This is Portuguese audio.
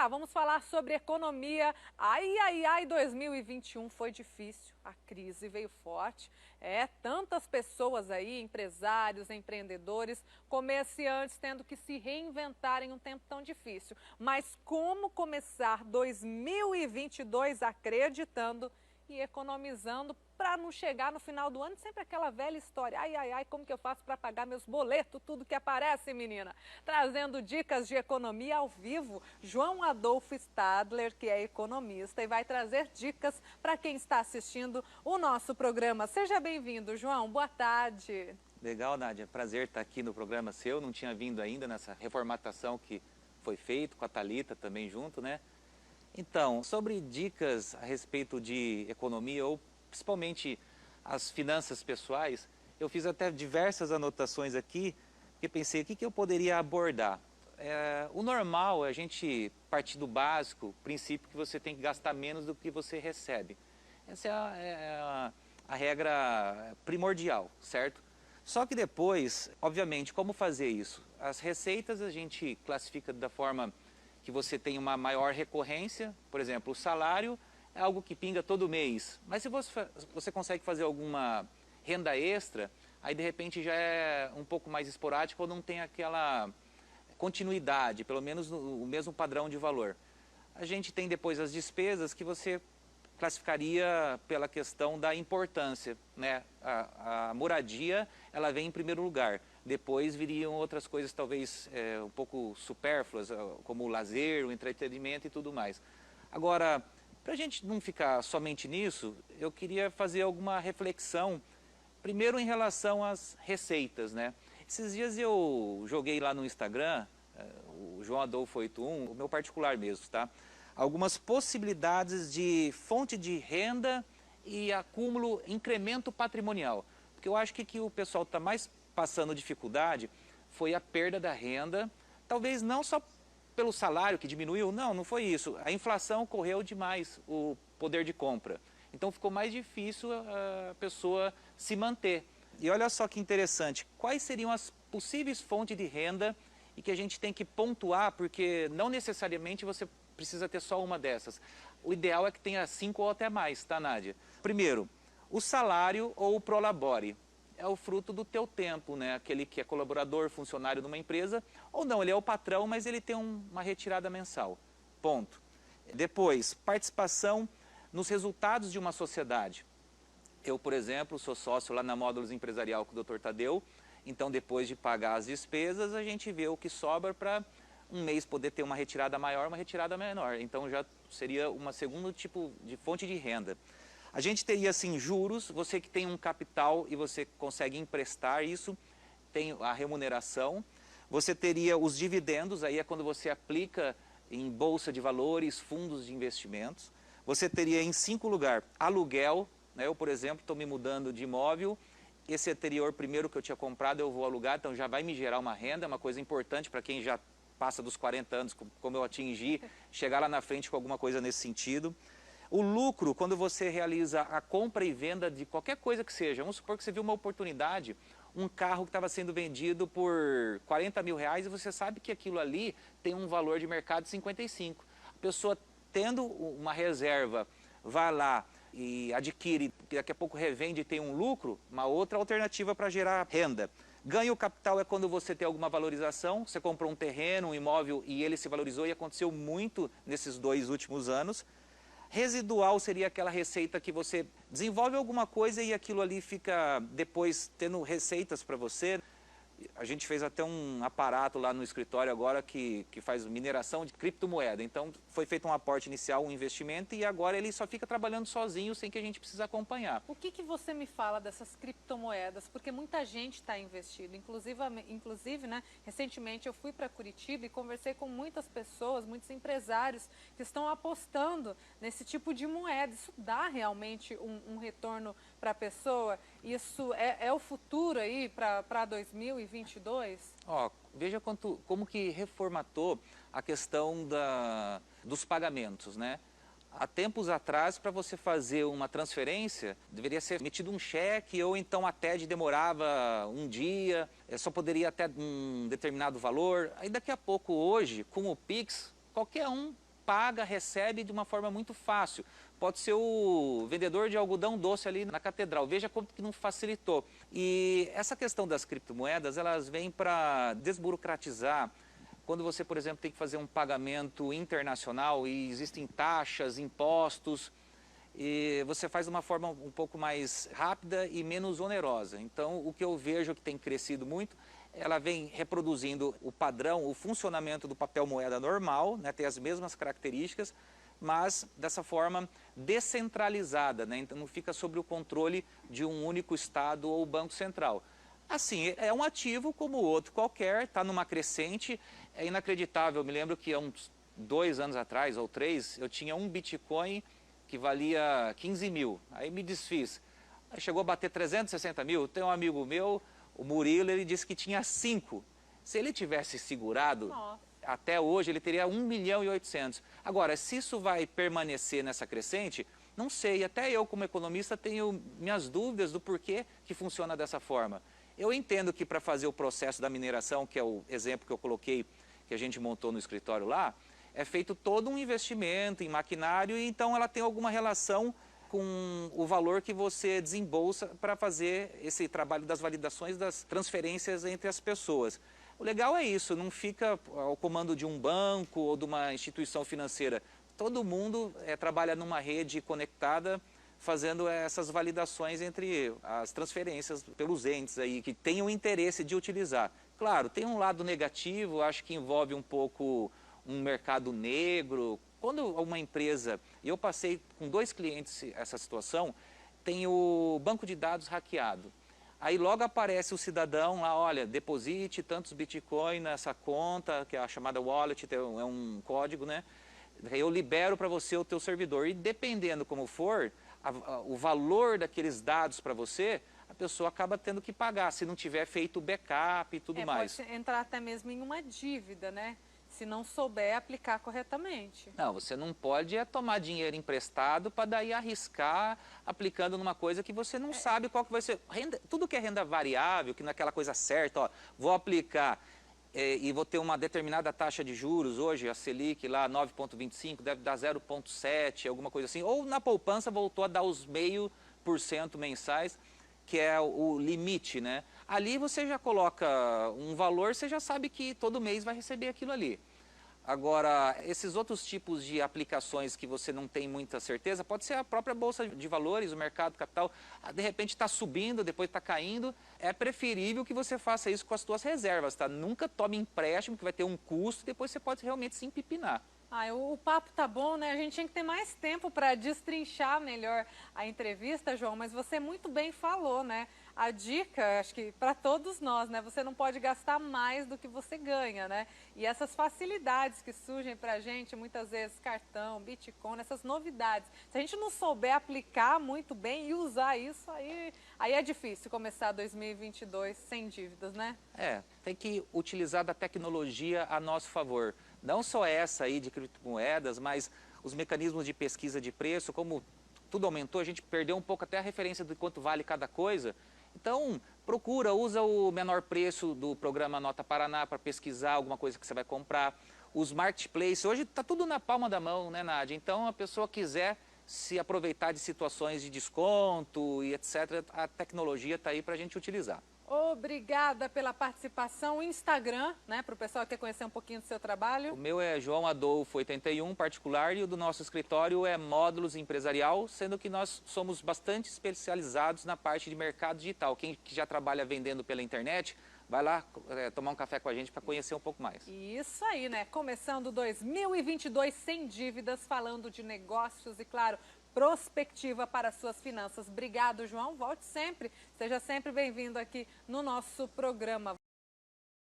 cá, vamos falar sobre economia. Ai, 2021 foi difícil, a crise veio forte. Tantas pessoas aí, empresários, empreendedores, comerciantes tendo que se reinventar em um tempo tão difícil. Mas como começar 2022 acreditando e economizando para não chegar no final do ano sempre aquela velha história. Ai, como que eu faço para pagar meus boletos, tudo que aparece, menina? Trazendo dicas de economia ao vivo, João Adolfo Stadler, que é economista, e vai trazer dicas para quem está assistindo o nosso programa. Seja bem-vindo, João. Boa tarde. Legal, Nádia. Prazer estar aqui no programa seu. Não tinha vindo ainda nessa reformatação que foi feita, com a Thalita também junto, né? Então, sobre dicas a respeito de economia ou principalmente as finanças pessoais, eu fiz até diversas anotações aqui, porque pensei, o que eu poderia abordar? O normal é a gente partir do básico, o princípio que você tem que gastar menos do que você recebe. Essa é a regra primordial, certo? Só que depois, obviamente, como fazer isso? As receitas a gente classifica da forma que você tem uma maior recorrência, por exemplo, o salário é algo que pinga todo mês, mas se você consegue fazer alguma renda extra, aí de repente já é um pouco mais esporádico ou não tem aquela continuidade, pelo menos o mesmo padrão de valor. A gente tem depois as despesas que você classificaria pela questão da importância, né? A moradia, ela vem em primeiro lugar. Depois viriam outras coisas talvez um pouco supérfluas, como o lazer, o entretenimento e tudo mais. Agora, para a gente não ficar somente nisso, eu queria fazer alguma reflexão, primeiro em relação às receitas, né? Esses dias eu joguei lá no Instagram, o João Adolfo 81, o meu particular mesmo, tá? Algumas possibilidades de fonte de renda e acúmulo, incremento patrimonial. Porque eu acho que o pessoal está mais passando dificuldade foi a perda da renda, talvez não só pelo salário que diminuiu, não foi isso. A inflação correu demais o poder de compra. Então ficou mais difícil a pessoa se manter. E olha só que interessante, quais seriam as possíveis fontes de renda e que a gente tem que pontuar, porque não necessariamente você precisa ter só uma dessas. O ideal é que tenha 5 ou até mais, tá, Nádia? Primeiro, o salário ou o prolabore. É o fruto do teu tempo, né? Aquele que é colaborador, funcionário numa empresa, ou não, ele é o patrão, mas ele tem uma retirada mensal. Ponto. Depois, participação nos resultados de uma sociedade. Eu, por exemplo, sou sócio lá na Módulos Empresarial com o Dr. Tadeu, então depois de pagar as despesas, a gente vê o que sobra para um mês poder ter uma retirada maior, uma retirada menor. Então já seria uma segunda tipo de fonte de renda. A gente teria assim juros, você que tem um capital e você consegue emprestar isso, tem a remuneração. Você teria os dividendos, aí é quando você aplica em bolsa de valores, fundos de investimentos. Você teria em 5 lugar aluguel, né? Eu, por exemplo, estou me mudando de imóvel. Esse anterior, primeiro que eu tinha comprado, eu vou alugar, então já vai me gerar uma renda, uma coisa importante para quem já passa dos 40 anos, como eu atingi, chegar lá na frente com alguma coisa nesse sentido. O lucro, quando você realiza a compra e venda de qualquer coisa que seja, vamos supor que você viu uma oportunidade, um carro que estava sendo vendido por 40 mil reais e você sabe que aquilo ali tem um valor de mercado de 55. A pessoa tendo uma reserva, vai lá e adquire, daqui a pouco revende e tem um lucro, uma outra alternativa para gerar renda. Ganho capital é quando você tem alguma valorização, você comprou um terreno, um imóvel e ele se valorizou e aconteceu muito nesses 2 últimos anos. Residual seria aquela receita que você desenvolve alguma coisa e aquilo ali fica depois tendo receitas para você. A gente fez até um aparato lá no escritório agora que faz mineração de criptomoeda. Então foi feito um aporte inicial, um investimento e agora ele só fica trabalhando sozinho sem que a gente precise acompanhar. O que você me fala dessas criptomoedas? Porque muita gente está investindo. Inclusive, né, recentemente eu fui para Curitiba e conversei com muitas pessoas, muitos empresários que estão apostando nesse tipo de moeda. Isso dá realmente um retorno para a pessoa? Isso é o futuro aí para 2022? Veja como que reformatou a questão dos pagamentos, né? Há tempos atrás, para você fazer uma transferência, deveria ser emitido um cheque ou então a TED demorava um dia, só poderia até um determinado valor. Aí daqui a pouco hoje, com o Pix, qualquer um paga, recebe de uma forma muito fácil. Pode ser o vendedor de algodão doce ali na catedral. Veja como que não facilitou. E essa questão das criptomoedas, elas vêm para desburocratizar. Quando você, por exemplo, tem que fazer um pagamento internacional e existem taxas, impostos, e você faz de uma forma um pouco mais rápida e menos onerosa. Então, o que eu vejo que tem crescido muito, ela vem reproduzindo o padrão, o funcionamento do papel moeda normal, né, tem as mesmas características, mas dessa forma descentralizada, né, então não fica sob o controle de um único Estado ou Banco Central. Assim, é um ativo como outro qualquer, está numa crescente, é inacreditável. Eu me lembro que há uns 2 anos atrás, ou 3, eu tinha um Bitcoin que valia 15 mil, aí me desfiz. Aí chegou a bater 360 mil, tem um amigo meu, o Murilo, ele disse que tinha 5. Se ele tivesse segurado, até hoje ele teria 1 milhão e 800. Agora, se isso vai permanecer nessa crescente, não sei. Até eu, como economista, tenho minhas dúvidas do porquê que funciona dessa forma. Eu entendo que para fazer o processo da mineração, que é o exemplo que eu coloquei, que a gente montou no escritório lá, é feito todo um investimento em maquinário e então ela tem alguma relação com o valor que você desembolsa para fazer esse trabalho das validações, das transferências entre as pessoas. O legal é isso, não fica ao comando de um banco ou de uma instituição financeira. Todo mundo trabalha numa rede conectada, fazendo essas validações entre as transferências pelos entes aí, que tenham interesse de utilizar. Claro, tem um lado negativo, acho que envolve um pouco um mercado negro. Quando uma empresa, e eu passei com 2 clientes essa situação, tem o banco de dados hackeado. Aí logo aparece o cidadão lá, olha, deposite tantos Bitcoin nessa conta, que é a chamada wallet, é um código, né? Eu libero para você o teu servidor. E dependendo como for, o valor daqueles dados para você, a pessoa acaba tendo que pagar, se não tiver feito o backup e tudo mais. Pode entrar até mesmo em uma dívida, né? Se não souber aplicar corretamente. Não, você não pode tomar dinheiro emprestado para daí arriscar aplicando numa coisa que você não sabe qual que vai ser. Tudo que é renda variável, que não é aquela coisa certa, ó, vou aplicar e vou ter uma determinada taxa de juros hoje, a Selic lá 9,25, deve dar 0,7, alguma coisa assim. Ou na poupança voltou a dar os 0,5% mensais, que é o limite, né? Ali você já coloca um valor, você já sabe que todo mês vai receber aquilo ali. Agora, esses outros tipos de aplicações que você não tem muita certeza, pode ser a própria Bolsa de Valores, o mercado capital, de repente está subindo, depois está caindo. É preferível que você faça isso com as suas reservas, tá? Nunca tome empréstimo, que vai ter um custo, e depois você pode realmente se empipinar. O papo tá bom, né? A gente tinha que ter mais tempo para destrinchar melhor a entrevista, João, mas você muito bem falou, né? A dica, acho que para todos nós, né? Você não pode gastar mais do que você ganha, né? E essas facilidades que surgem para a gente, muitas vezes cartão, Bitcoin, essas novidades. Se a gente não souber aplicar muito bem e usar isso, aí é difícil começar 2022 sem dívidas, né? Tem que utilizar da tecnologia a nosso favor. Não só essa aí de criptomoedas, mas os mecanismos de pesquisa de preço, como tudo aumentou, a gente perdeu um pouco até a referência de quanto vale cada coisa. Então, usa o menor preço do programa Nota Paraná para pesquisar alguma coisa que você vai comprar. Os marketplaces, hoje está tudo na palma da mão, né, Nádia? Então, a pessoa quiser se aproveitar de situações de desconto e etc., a tecnologia está aí para a gente utilizar. Obrigada pela participação. O Instagram, né, para o pessoal que quer conhecer um pouquinho do seu trabalho. O meu é João Adolfo 81, particular, e o do nosso escritório é Módulos Empresarial, sendo que nós somos bastante especializados na parte de mercado digital. Quem que já trabalha vendendo pela internet, vai lá tomar um café com a gente para conhecer um pouco mais. Isso aí, né? Começando 2022 sem dívidas, falando de negócios e, claro, prospectiva para suas finanças. Obrigado, João. Volte sempre. Seja sempre bem-vindo aqui no nosso programa.